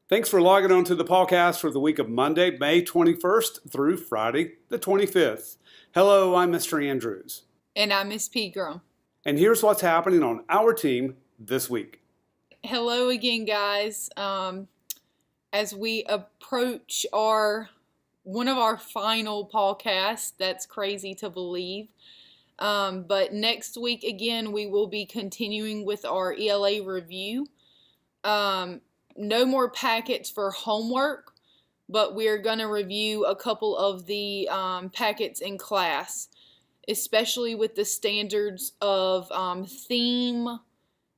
Thanks for logging on to the PawCast for the week of Monday, May 21st through Friday, the 25th. Hello, I'm Mr. Andrews. And I'm Miss Pegram. And here's what's happening on our team this week. Hello again, guys. As we approach one of our final PawCasts, that's crazy to believe. But next week, again, we will be continuing with our ELA review. No more packets for homework, but we're going to review a couple of the packets in class, especially with the standards of theme,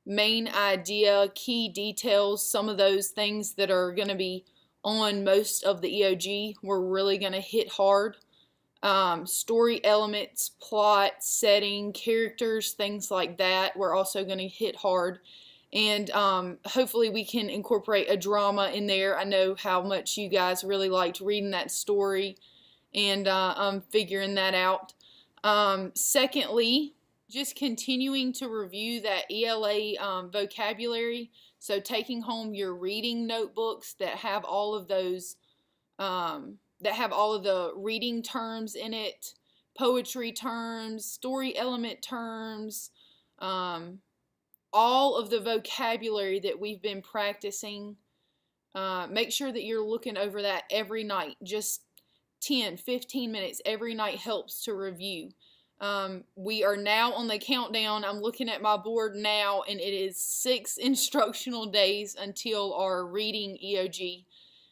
main idea, key details, some of those things that are going to be on most of the EOG. We're really going to hit hard. Story elements, plot, setting, characters, things like that. We're also going to hit hard. And hopefully we can incorporate a drama in there. I know how much you guys really liked reading that story, and I'm figuring that out. Secondly, just continuing to review that ELA vocabulary. So taking home your reading notebooks that have all of those, that have all of the reading terms in it, poetry terms, story element terms, all of the vocabulary that we've been practicing. Make sure that you're looking over that every night. Just 10, 15 minutes every night helps to review. We are now on the countdown. I'm looking at my board now, and it is 6 instructional days until our reading EOG.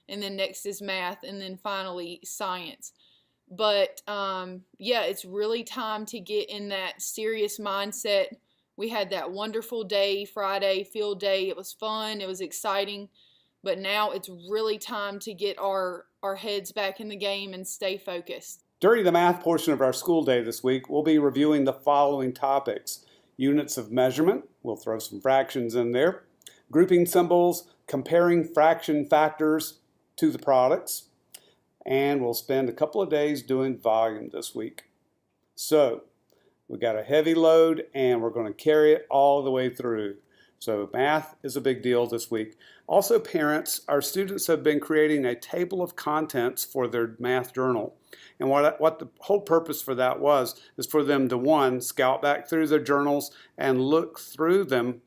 And then next is math, and then finally science. But yeah, it's really time to get in that serious mindset. We had that wonderful day, Friday, field day. It was fun. It was exciting. But now it's really time to get our heads back in the game and stay focused. During the math portion of our school day this week, we'll be reviewing the following topics: units of measurement, we'll throw some fractions in there, grouping symbols, comparing fraction factors to the products, and we'll spend a couple of days doing volume this week. So we got a heavy load, and we're going to carry it all the way through. So math is a big deal this week. Also, parents, our students have been creating a table of contents for their math journal. And what the whole purpose for that is for them to, one, scout back through their journals and look through them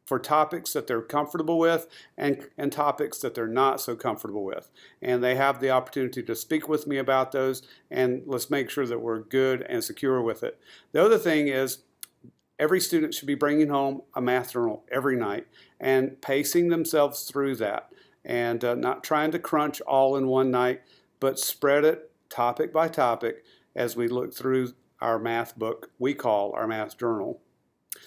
for topics that they're comfortable with and topics that they're not so comfortable with. And they have the opportunity to speak with me about those, and let's make sure that we're good and secure with it. The other thing is, every student should be bringing home a math journal every night and pacing themselves through that, and not trying to crunch all in one night, but spread it topic by topic as we look through our math book we call our math journal.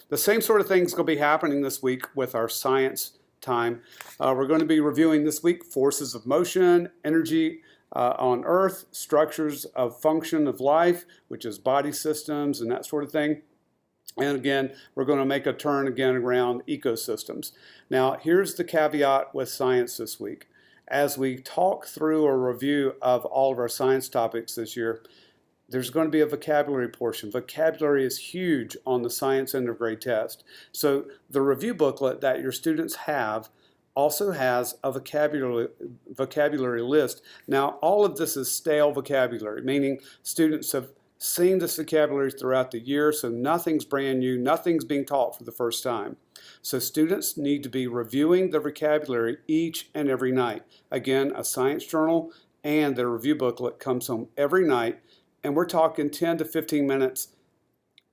The same sort of thing is going to be happening this week with our science time. We're going to be reviewing this week forces of motion, energy on Earth, structures of function of life, which is body systems and that sort of thing. And again, we're going to make a turn again around ecosystems. Now, here's the caveat with science this week. As we talk through a review of all of our science topics this year, there's going to be a vocabulary portion. Vocabulary is huge on the science end of grade test. So the review booklet that your students have also has a vocabulary list. Now, all of this is stale vocabulary, meaning students have seen this vocabulary throughout the year, so nothing's brand new, nothing's being taught for the first time. So students need to be reviewing the vocabulary each and every night. Again, a science journal and the review booklet comes home every night, and we're talking 10 to 15 minutes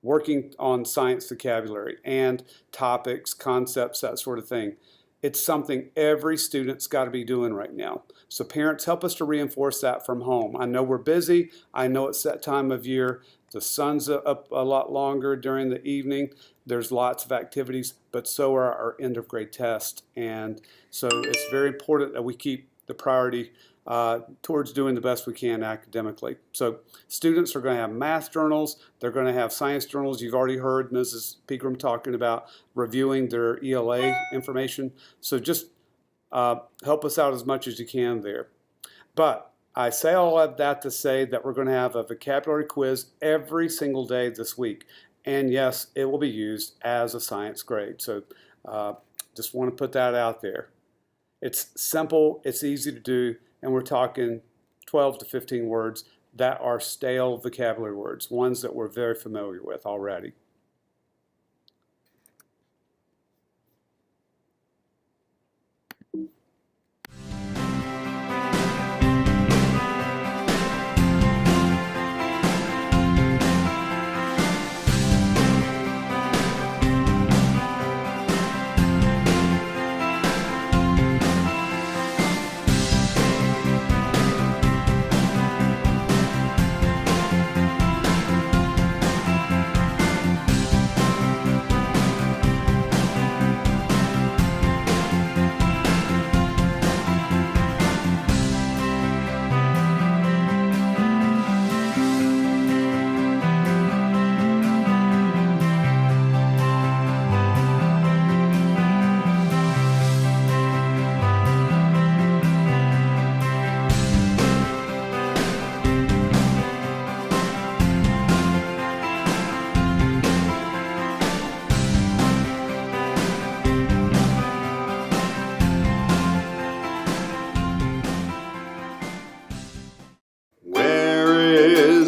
working on science vocabulary and topics, concepts, that sort of thing. It's something every student's got to be doing right now. So parents, help us to reinforce that from home. I know we're busy. I know it's that time of year. The sun's up a lot longer during the evening. There's lots of activities, but so are our end of grade tests. And so it's very important that we keep the priority towards doing the best we can academically. So students are going to have math journals. They're going to have science journals. You've already heard Mrs. Pegram talking about reviewing their ELA information. So just help us out as much as you can there. But I say all of that to say that we're going to have a vocabulary quiz every single day this week. And yes, it will be used as a science grade. So just want to put that out there. It's simple, it's easy to do, and we're talking 12 to 15 words that are stale vocabulary words, ones that we're very familiar with already.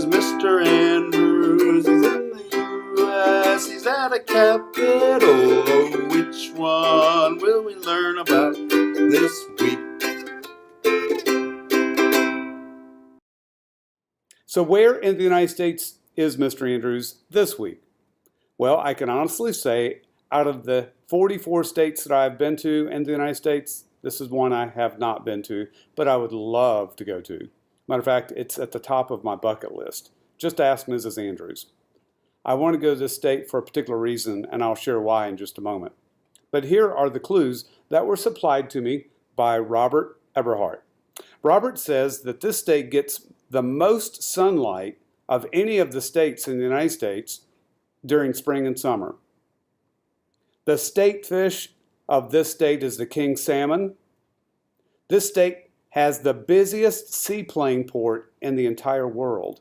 Mr. Andrews, he's in the U.S., he's at a capital. Oh, which one will we learn about this week? So where in the United States is Mr. Andrews this week? Well, I can honestly say out of the 44 states that I've been to in the United States, this is one I have not been to, but I would love to go to. Matter of fact, it's at the top of my bucket list. Just ask Mrs. Andrews. I want to go to this state for a particular reason, and I'll share why in just a moment. But here are the clues that were supplied to me by Robert Eberhardt. Robert says that this state gets the most sunlight of any of the states in the United States during spring and summer. The state fish of this state is the king salmon. This state has the busiest seaplane port in the entire world.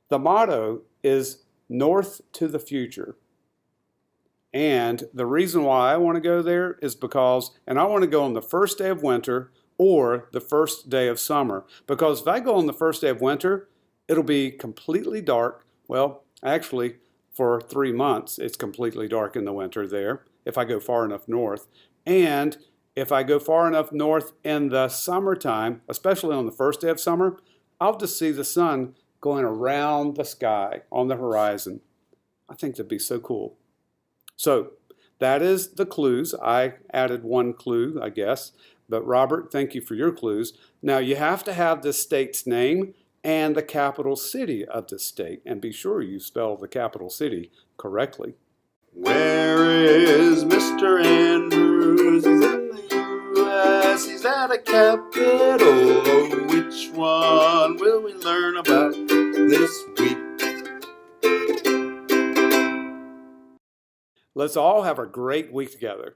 The motto is North to the Future. And the reason why I want to go there is because, and I want to go on the first day of winter or the first day of summer, because if I go on the first day of winter, it'll be completely dark. Well, actually, for 3 months, it's completely dark in the winter there, if I go far enough north. And if I go far enough north in the summertime, especially on the first day of summer, I'll just see the sun going around the sky on the horizon. I think that'd be so cool. So that is the clues. I added one clue, I guess. But Robert, thank you for your clues. Now you have to have the state's name and the capital city of the state. And be sure you spell the capital city correctly. Where is Mr. Andrews? He's in the U.S., he's at a capital. Oh, which one will we learn about this week? Let's all have a great week together.